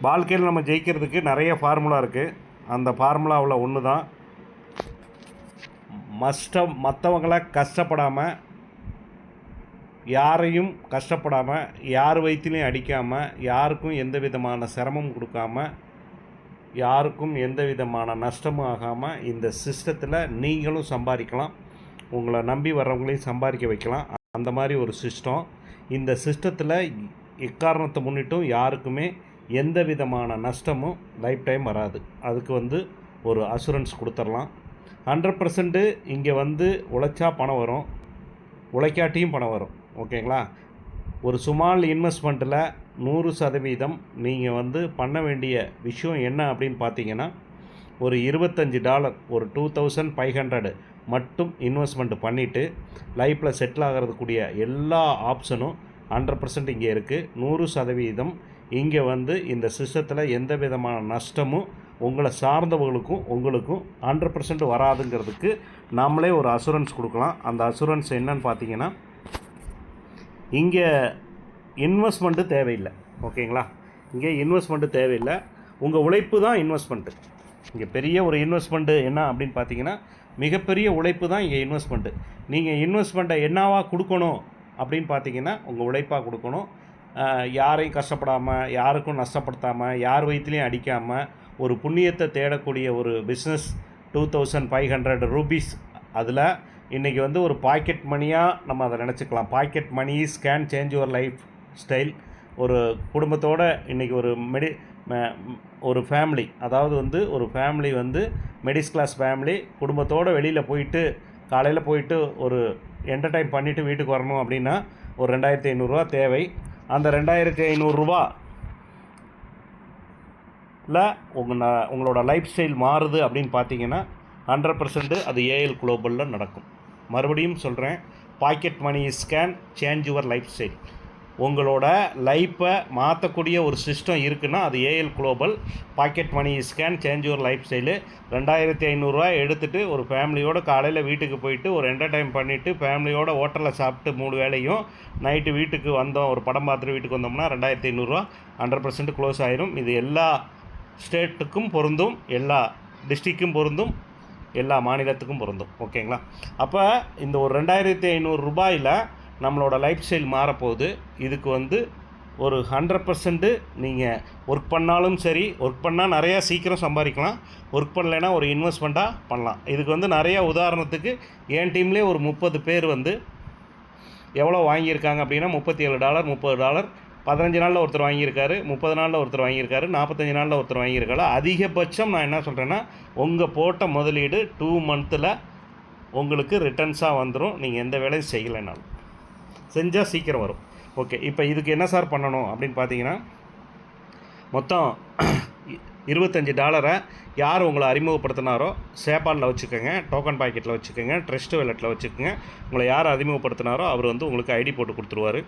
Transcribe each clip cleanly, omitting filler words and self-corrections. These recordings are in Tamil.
வாழ்க்கையில் நம்ம ஜெயிக்கிறதுக்கு நிறைய ஃபார்முலா இருக்குது. அந்த ஃபார்முலாவில் ஒன்று தான் மற்றவங்கள கஷ்டப்படாமல், யாரையும் கஷ்டப்படாமல், யார் வயிற்றுலையும் அடிக்காமல், யாருக்கும் எந்த விதமான சிரமம் கொடுக்காம, யாருக்கும் எந்த விதமான நஷ்டமும் ஆகாமல் இந்த சிஸ்டத்தில் நீங்களும் சம்பாதிக்கலாம், உங்களை நம்பி வர்றவங்களையும் சம்பாதிக்க வைக்கலாம். அந்த மாதிரி ஒரு சிஸ்டம். இந்த சிஸ்டத்தில் எக்காரணத்தை முன்னிட்டும் யாருக்குமே எந்த விதமான நஷ்டமும் லைஃப் டைம் வராது. அதுக்கு ஒரு அஷூரன்ஸ் கொடுத்துடலாம். 100% இங்கே உழைச்சா பணம் வரும், உழைக்காட்டியும் பணம் வரும். ஓகேங்களா? ஒரு ஸ்மால் இன்வெஸ்ட்மெண்ட்டில் 100% நீங்கள் பண்ண வேண்டிய விஷயம் என்ன அப்படின்னு பார்த்தீங்கன்னா, ஒரு $25, ஒரு 2500 மட்டும் இன்வெஸ்ட்மெண்ட் பண்ணிவிட்டு லைஃப்பில் செட்டில் ஆகிறதுக்கூடிய எல்லா ஆப்ஷனும் 100% இங்கே இருக்குது. 100% இங்கே இந்த சிஸ்டத்தில் எந்த விதமான நஷ்டமும் உங்களை சார்ந்தவங்களுக்கும் உங்களுக்கும் 100% வராதுங்கிறதுக்கு நாமளே ஒரு அஷூரன்ஸ் கொடுக்கலாம். அந்த அஷூரன்ஸ் என்னன்னு பார்த்தீங்கன்னா, இங்கே இன்வெஸ்ட்மெண்ட்டு தேவையில்லை. ஓகேங்களா? இங்கே இன்வெஸ்ட்மெண்ட்டு தேவையில்லை, உங்கள் உழைப்பு தான் இன்வெஸ்ட்மெண்ட்டு. இங்கே பெரிய ஒரு இன்வெஸ்ட்மெண்ட்டு என்ன அப்படின்னு பார்த்தீங்கன்னா, மிகப்பெரிய உழைப்பு தான் இங்கே இன்வெஸ்ட்மெண்ட்டு. நீங்கள் இன்வெஸ்ட்மெண்ட்டை என்னவா கொடுக்கணும் அப்படின்னு பார்த்தீங்கன்னா, உங்கள் உழைப்பாக கொடுக்கணும். யாரையும் கஷ்டப்படாமல், யாருக்கும் நஷ்டப்படுத்தாமல், யார் வயிற்றுலையும் அடிக்காமல், ஒரு புண்ணியத்தை தேடக்கூடிய ஒரு பிஸ்னஸ். 2500 ரூபீஸ். அதில் இன்றைக்கி ஒரு பாக்கெட் மணியாக நம்ம அதை நினச்சிக்கலாம். Pocket money can change your life style. ஒரு குடும்பத்தோடு இன்றைக்கி ஒரு ஃபேமிலி, அதாவது ஒரு ஃபேமிலி மிடில் கிளாஸ் ஃபேமிலி குடும்பத்தோடு வெளியில் போயிட்டு, காலையில் போயிட்டு ஒரு என்டர்டைன் பண்ணிவிட்டு வீட்டுக்கு வரணும் அப்படின்னா ஒரு 2500 தேவை. அந்த 2500 உங்களோட லைஃப் ஸ்டைல் மாறுது அப்படின்னு பார்த்தீங்கன்னா 100% அது ஏஎல் குளோபலில் நடக்கும். மறுபடியும் சொல்கிறேன், pocket money can change your life style. உங்களோட லைஃப்பை மாற்றக்கூடிய ஒரு சிஸ்டம் இருக்குன்னா அது AL global. Pocket money can change your life style. 2500 எடுத்துகிட்டு ஒரு ஃபேமிலியோடு காலையில் வீட்டுக்கு போயிட்டு ஒரு என்டர்டைன் பண்ணிவிட்டு ஃபேமிலியோட ஹோட்டலில் சாப்பிட்டு 3 வேளையும் நைட்டு வீட்டுக்கு வந்தோம், ஒரு படம் பார்த்துட்டு வீட்டுக்கு வந்தோம்னா 2500 100% க்ளோஸ் ஆயிரும். இது எல்லா ஸ்டேட்டுக்கும் பொருந்தும், எல்லா டிஸ்ட்ரிக்கும் பொருந்தும், எல்லா மாநிலத்துக்கும் பொருந்தும். ஓகேங்களா? அப்போ இந்த ஒரு 2500 ரூபாயில் நம்மளோட லைஃப் ஸ்டைல் மாறப்போகுது. இதுக்கு ஒரு 100% நீங்கள் ஒர்க் பண்ணாலும் சரி, ஒர்க் பண்ணால் நிறையா சீக்கிரம் சம்பாதிக்கலாம், ஒர்க் பண்ணலைன்னா ஒரு இன்வெஸ்ட்மெண்ட்டாக பண்ணலாம். இதுக்கு நிறையா உதாரணத்துக்கு என் டீம்லேயே ஒரு 30 பேர் எவ்வளோ வாங்கியிருக்காங்க அப்படின்னா $37, $30, 15 நாளில் ஒருத்தர் வாங்கியிருக்காரு, 30 நாளில் ஒருத்தர் வாங்கியிருக்காரு, 45 நாளில் ஒருத்தர் வாங்கியிருக்காரு. அதிகபட்சம் நான் என்ன சொல்கிறேன்னா, உங்கள் போட்ட முதலீடு 2 மந்த்தில் உங்களுக்கு ரிட்டர்ன்ஸாக வந்துடும், நீங்கள் எந்த வேலையும் செய்யலைனாலும். செஞ்சால் சீக்கிரம் வரும். ஓகே, இப்போ இதுக்கு என்ன சார் பண்ணணும் அப்படின்னு பார்த்தீங்கன்னா, மொத்தம் $25 யார் உங்களை அறிமுகப்படுத்தினாரோ சேபாலில் வச்சுக்கோங்க, டோக்கன் பாக்கெட்டில் வச்சுக்கோங்க, ட்ரஸ்ட் வேலெட்டில் வச்சுக்கோங்க. உங்களை யார் அறிமுகப்படுத்தினாரோ அவர் உங்களுக்கு ஐடி போட்டு கொடுத்துருவார்.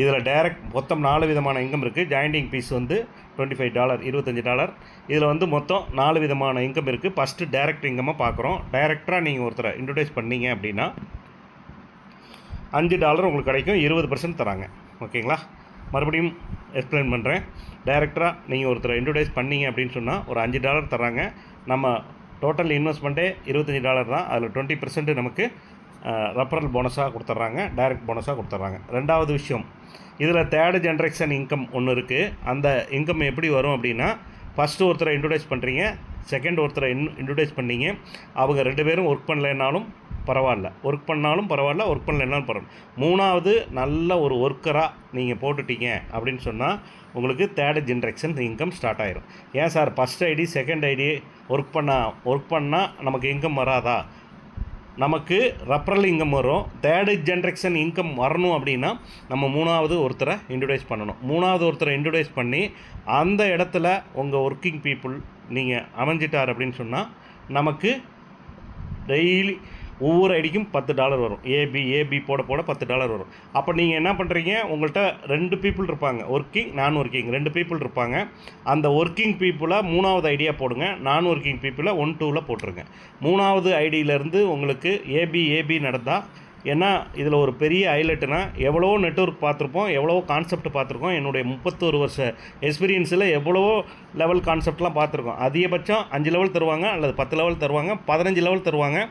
இதில் டைரக்ட் மொத்தம் 4 விதமான இன்கம் இருக்குது. Joining fees $25, $25. இதில் மொத்தம் 4 விதமான இன்கம் இருக்குது. ஃபஸ்ட்டு டைரக்ட் இன்கமாக பார்க்குறோம். டைரக்டராக நீங்கள் ஒருத்தரை இன்ட்ரடியூஸ் பண்ணீங்க அப்படின்னா $5 உங்களுக்கு கிடைக்கும், 20% தராங்க. ஓகேங்களா? மறுபடியும் எக்ஸ்பிளைன் பண்ணுறேன். டைரக்டராக நீங்கள் ஒருத்தரை இன்ட்ரடியூஸ் பண்ணீங்க அப்படின்னு சொன்னால் ஒரு $5 தராங்க. நம்ம டோட்டல் இன்வெஸ்ட்மெண்ட்டே $25 தான். அதில் 20% நமக்கு ரெஃபரல் போனஸாக கொடுத்துட்றாங்க, டைரக்ட் போனஸாக கொடுத்துட்றாங்க. ரெண்டாவது விஷயம், இதில் தேர்டு ஜென்ரேஷன் இன்கம் ஒன்று இருக்குது. அந்த இன்கம் எப்படி வரும் அப்படின்னா, ஃபஸ்ட்டு ஒருத்தரை இன்ட்ரடியூஸ் பண்ணுறீங்க, செகண்ட் ஒருத்தரை இன்ட்ரடியூஸ் பண்ணீங்க, அவங்க 2 பேரும் ஒர்க் பண்ணலைன்னாலும் பரவாயில்ல, ஒர்க் பண்ணாலும் பரவாயில்ல, ஒர்க் பண்ணலைன்னாலும் பரவாயில்ல, 3வது நல்ல ஒரு ஒர்க்கராக நீங்கள் போட்டுட்டீங்க அப்படின்னு சொன்னால் உங்களுக்கு தேர்டு ஜென்ரேஷன் இன்கம் ஸ்டார்ட் ஆயிரும். ஏன் sir first ID second ID work பண்ணால் நமக்கு இன்கம் வராதா? நமக்கு ரெஃபரல் இன்கம் வரும். தேர்டு ஜென்ரேஷன் இன்கம் வரணும் அப்படின்னா நம்ம 3வது ஒருத்தரை இன்ட்ரடியூஸ் பண்ணணும். 3வது ஒருத்தரை இன்ட்ரடியூஸ் பண்ணி அந்த இடத்துல உங்கள் ஒர்க்கிங் பீப்புள் நீங்கள் அமைஞ்சிட்டார் அப்படின்னு சொன்னால் நமக்கு டெய்லி ஒவ்வொரு ஐடிக்கும் $10 வரும். ஏபி போட $10 வரும். அப்போ நீங்கள் என்ன பண்ணுறீங்க, உங்கள்கிட்ட 2 பீப்புள் இருப்பாங்க, ஒர்க்கிங் நான் ஒர்க்கிங் 2 பீப்புள் இருப்பாங்க. அந்த ஒர்க்கிங் பீப்புளை 3வது ஐடியா போடுங்க, நான் ஒர்க்கிங் பீப்புளை 1, 2ல் போட்டுருங்க. 3வது ஐடியிலேருந்து உங்களுக்கு ஏபி நடந்தால் ஏன்னா இதில் ஒரு பெரிய ஹைலைட்டுனா எவ்வளோ நெட்வொர்க் பார்த்துருப்போம், எவ்வளோ கான்செப்ட் பார்த்துருக்கோம். என்னுடைய 31 வருஷ எக்ஸ்பீரியன்ஸில் எவ்வளவோ லெவல் கான்செப்ட்லாம் பார்த்துருக்கோம். அதிகபட்சம் 5 லெவல் தருவாங்க, அல்லது 10 லெவல் தருவாங்க, 15 லெவல் தருவாங்க.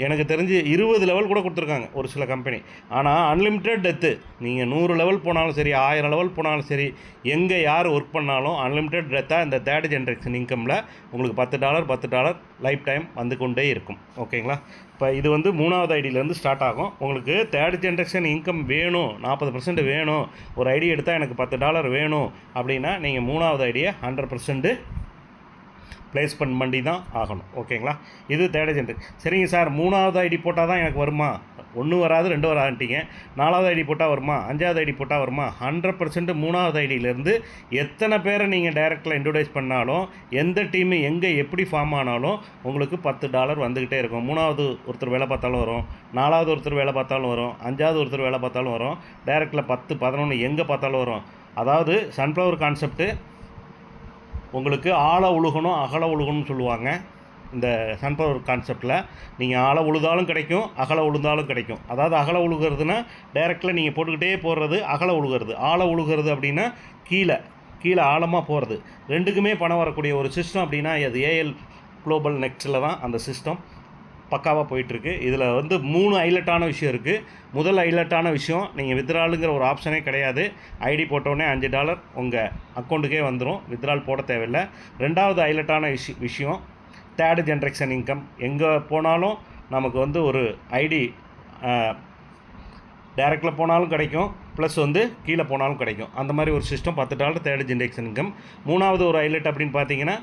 எனக்கு தெரிஞ்சு 20 லெவல் கூட கொடுத்துருக்காங்க ஒரு சில கம்பெனி. ஆனால் அன்லிமிட்டெட் டெத்து, நீங்கள் 100 லெவல் போனாலும் சரி, 1000 லெவல் போனாலும் சரி, எங்கே யார் ஒர்க் பண்ணாலும் அன்லிமிட்டெட் டெத்தாக இந்த தேர்ட் ஜென்ரேஷன் இன்கமில் உங்களுக்கு $10 லைஃப் டைம் வந்து கொண்டே இருக்கும். ஓகேங்களா? இப்போ இது வந்து 3வது ஐடியிலேருந்து ஸ்டார்ட் ஆகும். உங்களுக்கு தேர்ட் ஜென்ரேஷன் இன்கம் வேணும், 40% வேணும், ஒரு ஐடி எடுத்தால் எனக்கு $10 வேணும் அப்படின்னா நீங்கள் 3வது ஐடியை 100% ப்ளேஸ்மெண்ட் பண்ணி தான் ஆகணும். ஓகேங்களா? இது தேர்ட் ஜென்ரேஷன். சரிங்க சார், 3வது ஐடி போட்டால் தான் எனக்கு வருமா? 1 வராது 2 வராதுன்ட்டிங்க. 4வது ஐடி போட்டால் வருமா? 5வது ஐடி போட்டால் வருமா? 100% 3வது ஐடியிலேருந்து எத்தனை பேரை நீங்கள் டைரெக்டில் இன்ட்ரடியூஸ் பண்ணாலும், எந்த டீமு எங்கே எப்படி ஃபார்ம் ஆனாலும் உங்களுக்கு $10 வந்துக்கிட்டே இருக்கும். 3வது ஒருத்தர் வேலை பார்த்தாலும் வரும், 4வது ஒருத்தர் வேலை பார்த்தாலும் வரும், 5வது ஒருத்தர் வேலை பார்த்தாலும் வரும், டைரெக்டில் 10, 11 எங்கே பார்த்தாலும் வரும். அதாவது சன்ஃப்ளவர் கான்செப்ட்டு உங்களுக்கு ஆழ உழுகணும், அகல உழுகணும்னு சொல்லுவாங்க. இந்த சன்ஃப்ளவர் கான்செப்டில் நீங்கள் ஆழ உழுதாலும் கிடைக்கும், அகல உழுந்தாலும் கிடைக்கும். அதாவது அகல உழுகிறதுனா டைரெக்டில் நீங்கள் போட்டுக்கிட்டே போடுறது, அகல உழுகிறது. ஆழ உழுகிறது அப்படின்னா கீழே ஆழமாக போகிறது. ரெண்டுக்குமே பணம் வரக்கூடிய ஒரு சிஸ்டம் அப்படின்னா அது ஏஎல் குளோபல் நெக்ஸ்ட்டில் தான் அந்த சிஸ்டம் பக்காவாக போயிட்டுருக்கு. இதில் வந்து 3 ஹைலைட்டான விஷயம் இருக்குது. முதல் ஹைலைட்டான விஷயம், நீங்கள் வித்ட்ராலுங்கிற ஒரு ஆப்ஷனே கிடையாது. ஐடி போட்டோடனே $5 உங்கள் அக்கௌண்ட்டுக்கே வந்துடும், வித்ட்ரால் போட தேவையில்லை. 2வது ஹைலைட்டான விஷயம் தேர்ட் ஜென்ரேஷன் இன்கம். எங்கே போனாலும் நமக்கு வந்து ஒரு ஐடி டைரெக்டில் போனாலும் கிடைக்கும், ப்ளஸ் வந்து கீழே போனாலும் கிடைக்கும். அந்த மாதிரி ஒரு சிஸ்டம் $10 தேர்ட் ஜென்ரேஷன் இன்கம். 3வது ஒரு ஹைலைட் அப்படின்னு பார்த்தீங்கன்னா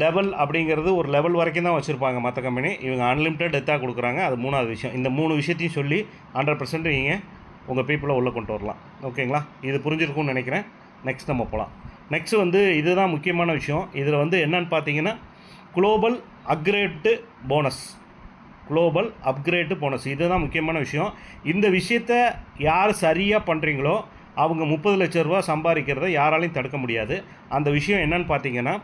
லெவல் அப்படிங்கிறது ஒரு லெவல் வரைக்கும் தான் வச்சுருப்பாங்க மற்ற கம்பெனி. இவங்க அன்லிமிட்டட் டெத்தாக கொடுக்குறாங்க. அது 3வது விஷயம். இந்த 3 விஷயத்தையும் சொல்லி 100% நீங்கள் உங்கள் பீப்புளை உள்ளே கொண்டு வரலாம். ஓகேங்களா? இது புரிஞ்சிருக்கும்னு நினைக்கிறேன். நெக்ஸ்ட் நம்ம போகலாம். நெக்ஸ்ட் வந்து இதுதான் முக்கியமான விஷயம். இதில் வந்து என்னன்னு பார்த்தீங்கன்னா குளோபல் அப்கிரேடு போனஸ். இதுதான் முக்கியமான விஷயம். இந்த விஷயத்தை யார் சரியாக பண்ணுறீங்களோ அவங்க 30 லட்ச ரூபா சம்பாதிக்கிறத யாராலையும் தடுக்க முடியாது. அந்த விஷயம் என்னன்னு பார்த்தீங்கன்னா,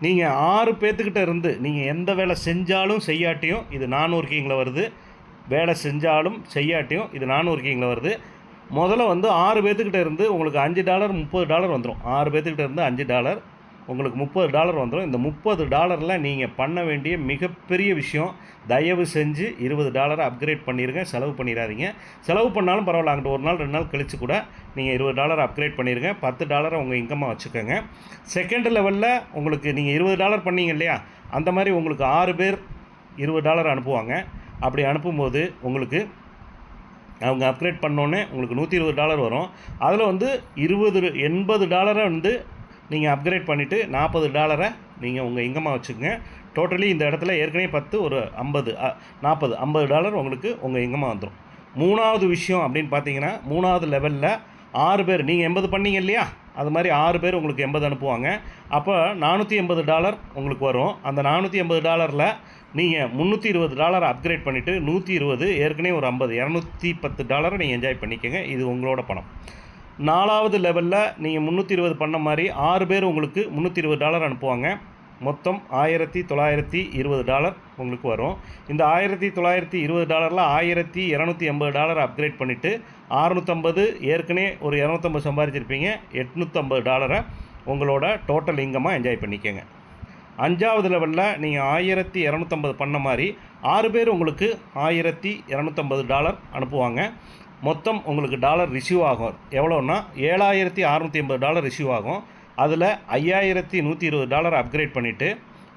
நீங்கள் 6 பேர்த்துக்கிட்ட இருந்து நீங்கள் எந்த வேலை செஞ்சாலும் செய்யாட்டியும் இது நான் ஒர்க்கிங்கில் வருது. வேலை செஞ்சாலும் செய்யாட்டியும் இது நான் ஒர்க்கிங்கில் வருது. முதல்ல வந்து 6 பேர்த்துக்கிட்ட இருந்து உங்களுக்கு $5 $30 வந்துடும். 6 பேர்த்துக்கிட்ட இருந்து $5 உங்களுக்கு $30 வந்துடும். இந்த $30 நீங்கள் பண்ண வேண்டிய மிகப்பெரிய விஷயம், தயவு செஞ்சு $20 அப்கிரேட் பண்ணிடுங்க. செலவு பண்ணிடாதீங்க. செலவு பண்ணாலும் பரவாயில்ல, அங்கிட்டு ஒரு நாள் 2 நாள் கழித்து கூட நீங்கள் $20 அப்கிரேட் பண்ணிடுங்க. $10 உங்கள் இன்கமாக வச்சுக்கோங்க. செகண்ட் லெவலில் உங்களுக்கு நீங்கள் $20 பண்ணீங்க இல்லையா, அந்த மாதிரி உங்களுக்கு 6 பேர் $20 அனுப்புவாங்க. அப்படி அனுப்பும்போது உங்களுக்கு அவங்க அப்கிரேட் பண்ணோன்னே உங்களுக்கு $120 வரும். அதில் வந்து $80 வந்து நீங்கள் அப்கிரேட் பண்ணிவிட்டு $40 நீங்கள் உங்கள் இன்கமாக வச்சுக்கோங்க. டோட்டலி இந்த இடத்துல ஏற்கனவே 10 ஒரு 50 $50 உங்களுக்கு உங்கள் இன்கமாக வந்துடும். 3வது விஷயம் அப்படின்னு பார்த்தீங்கன்னா, 3வது லெவலில் 6 பேர் நீங்கள் 80 பண்ணீங்க இல்லையா, அது மாதிரி 6 பேர் உங்களுக்கு 80 அனுப்புவாங்க. அப்போ $480 உங்களுக்கு வரும். அந்த $480 நீங்கள் $320 அப்கிரேட் பண்ணிவிட்டு 120 ஏற்கனவே ஒரு 50 $210 நீங்கள் என்ஜாய் பண்ணிக்கோங்க. இது உங்களோட பணம். 4வது லெவலில் நீங்கள் 320 பண்ண மாதிரி 6 பேர் உங்களுக்கு $320 அனுப்புவாங்க. மொத்தம் $1920 உங்களுக்கு வரும். இந்த $1920 $1280 அப்கிரேட் பண்ணிவிட்டு 650 ஏற்கனவே ஒரு 250 சம்பாதிச்சிருப்பீங்க. $850 உங்களோட டோட்டல் இன்கமாக என்ஜாய் பண்ணிக்கோங்க. 5வது லெவலில் நீங்கள் 1250 பண்ண மாதிரி 6 பேர் உங்களுக்கு $1250 அனுப்புவாங்க. மொத்தம் உங்களுக்கு டாலர் ரிசீவ் ஆகும். எவ்வளோன்னா $7650 ரிசீவ் ஆகும். அதில் $5120 அப்கிரேட் பண்ணிவிட்டு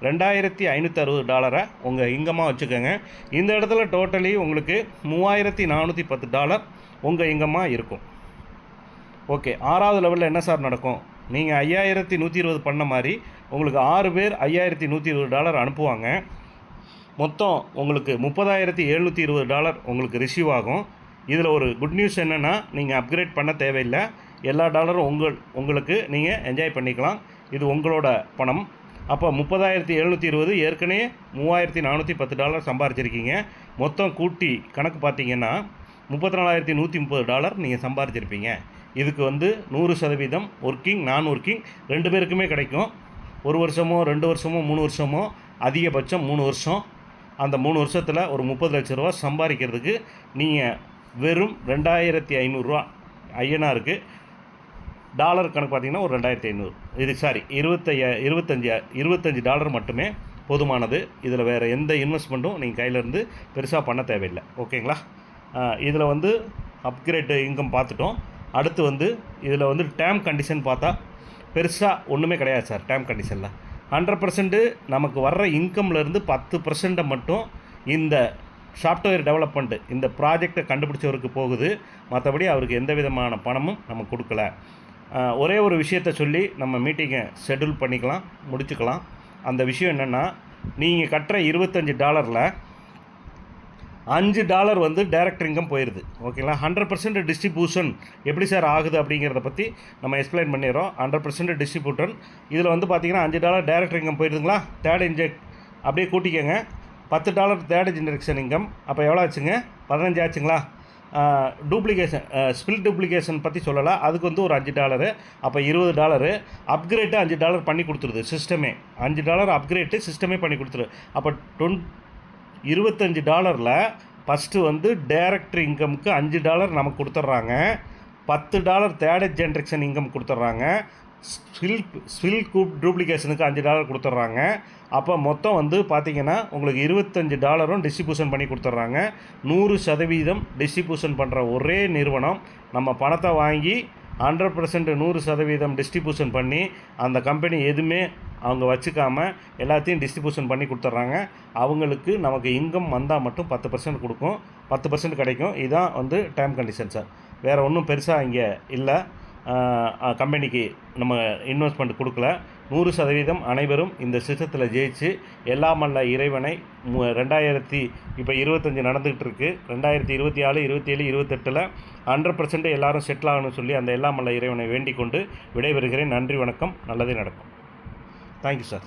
$2560 உங்கள் இன்கமாக வச்சுக்கோங்க. இந்த இடத்துல டோட்டலி உங்களுக்கு $3410 உங்கள் இன்கமாக இருக்கும். ஓகே, 6வது லெவலில் என்ன சார் நடக்கும்? நீங்கள் 5120 பண்ண மாதிரி உங்களுக்கு 6 பேர் $5120 அனுப்புவாங்க. மொத்தம் உங்களுக்கு $30,720 உங்களுக்கு ரிசீவ் ஆகும். இதில் ஒரு குட் நியூஸ் என்னென்னா, நீங்கள் அப்கிரேட் பண்ண தேவையில்லை. எல்லா டாலரும் உங்களுக்கு நீங்கள் என்ஜாய் பண்ணிக்கலாம். இது உங்களோட பணம். அப்போ 30,720 ஏற்கனவே $3410 சம்பாரிச்சிருக்கீங்க. மொத்தம் கூட்டி கணக்கு பார்த்தீங்கன்னா $34,130 நீங்கள் சம்பாரிச்சிருப்பீங்க. இதுக்கு வந்து 100% ஒர்க்கிங் நான் ஒர்க்கிங் 2 பேருக்குமே கிடைக்கும். 1 வருஷமோ 2 வருஷமோ 3 வருஷமோ அதிகபட்சம் 3 வருஷம். அந்த 3 வருஷத்தில் ஒரு 30 லட்ச ரூபா சம்பாதிக்கிறதுக்கு நீங்கள் வெறும் 2500 ஐஎன்ஆருக்கு டாலர் கணக்கு பார்த்தீங்கன்னா ஒரு 2500 இது சாரி 25 டாலர் மட்டுமே போதுமானது. இதில் வேறு எந்த இன்வெஸ்ட்மெண்ட்டும் நீங்கள் கையிலேருந்து பெருசாக பண்ண தேவையில்லை. ஓகேங்களா? இதில் வந்து அப்கிரேட் இன்கம் பார்த்துட்டோம். அடுத்து வந்து இதில் வந்து டேர்ம் கண்டிஷன் பார்த்தா பெருசாக ஒன்றுமே கிடையாது சார். டேர்ம் கண்டிஷனில் 100% நமக்கு வர்ற இன்கம்லேருந்து 10% மட்டும் இந்த சாஃப்ட்வேர் டெவலப்மெண்ட்டு இந்த ப்ராஜெக்டை கண்டுபிடிச்சவருக்கு போகுது. மற்றபடி அவருக்கு எந்த விதமான பணமும் நம்ம கொடுக்கல. ஒரே ஒரு விஷயத்தை சொல்லி நம்ம மீட்டிங்கை ஷெட்யூல் பண்ணிக்கலாம், முடிச்சுக்கலாம். அந்த விஷயம் என்னென்னா, நீங்கள் கட்டுற $25 $5 வந்து டைரக்ட் இன்கம் போயிடுது. ஓகேங்களா? 100% டிஸ்ட்ரிபியூஷன் எப்படி சார் ஆகுது அப்படிங்கிறத பற்றி நம்ம எக்ஸ்பிளைன் பண்ணிடுறோம். 100% டிஸ்ட்ரிபியூட்டன் இதில் வந்து பார்த்தீங்கன்னா $5 டைரக்ட் இன்கம் போயிடுதுங்களா? தேர்ட் இன்ஜெக்ட் அப்படியே கூட்டிக்கங்க. $10 தேர்ட் இன்ஜெக்ஷன் இன்கம். அப்போ எவ்வளோ ஆச்சுங்க? 15 ஆச்சுங்களா? டூப்ளிகேஷன் ஸ்பில் டூப்ளிகேஷன் பற்றி சொல்லலாம். அதுக்கு வந்து ஒரு $5. அப்போ $20. அப்கிரேட்டு $5 பண்ணி கொடுத்துருது சிஸ்டமே. $5 அப்கிரேட்டு சிஸ்டமே பண்ணி கொடுத்துரு. அப்போ $25 ஃபஸ்ட்டு வந்து டைரக்ட் இன்கமுக்கு $5 நமக்கு கொடுத்துட்றாங்க. $10 தேர்ட் ஜென்ரேஷன் இன்கம் கொடுத்துட்றாங்க. ஸ்பில் டூப்ளிகேஷனுக்கு $5 கொடுத்துட்றாங்க. அப்போ மொத்தம் வந்து பார்த்திங்கன்னா உங்களுக்கு $25 டிஸ்ட்ரிபியூஷன் பண்ணி கொடுத்துட்றாங்க. 100% டிஸ்ட்ரிபியூஷன் பண்ணுற ஒரே நிறுவனம். நம்ம பணத்தை வாங்கி 100% 100% டிஸ்ட்ரிபியூஷன் பண்ணி அந்த கம்பெனி எதுவுமே அவங்க வச்சுக்காமல் எல்லாத்தையும் டிஸ்ட்ரிபியூஷன் பண்ணி கொடுத்துட்றாங்க. அவங்களுக்கு நமக்கு இன்கம் வந்தால் மட்டும் 10% கொடுக்கும், 10% கிடைக்கும். இதுதான் வந்து டேர்ம் கண்டிஷன் சார். வேறு ஒன்றும் பெருசாக இங்கே இல்லை. கம்பெனிக்கு நம்ம இன்வெஸ்ட்மெண்ட் கொடுக்கல. 100% அனைவரும் இந்த சிஸ்டத்தில் ஜெயிச்சு எல்லாம் வல்ல இறைவனை 2025 நடந்துகிட்டு இருக்குது. 2024, 27, 28 100% எல்லாரும் செட்டில் ஆகணும்னு சொல்லி அந்த எல்லாம் வல்ல இறைவனை வேண்டிக் கொண்டு விடைபெறுகிறேன். நன்றி, வணக்கம். நல்லதே நடக்கும். Thank you sir.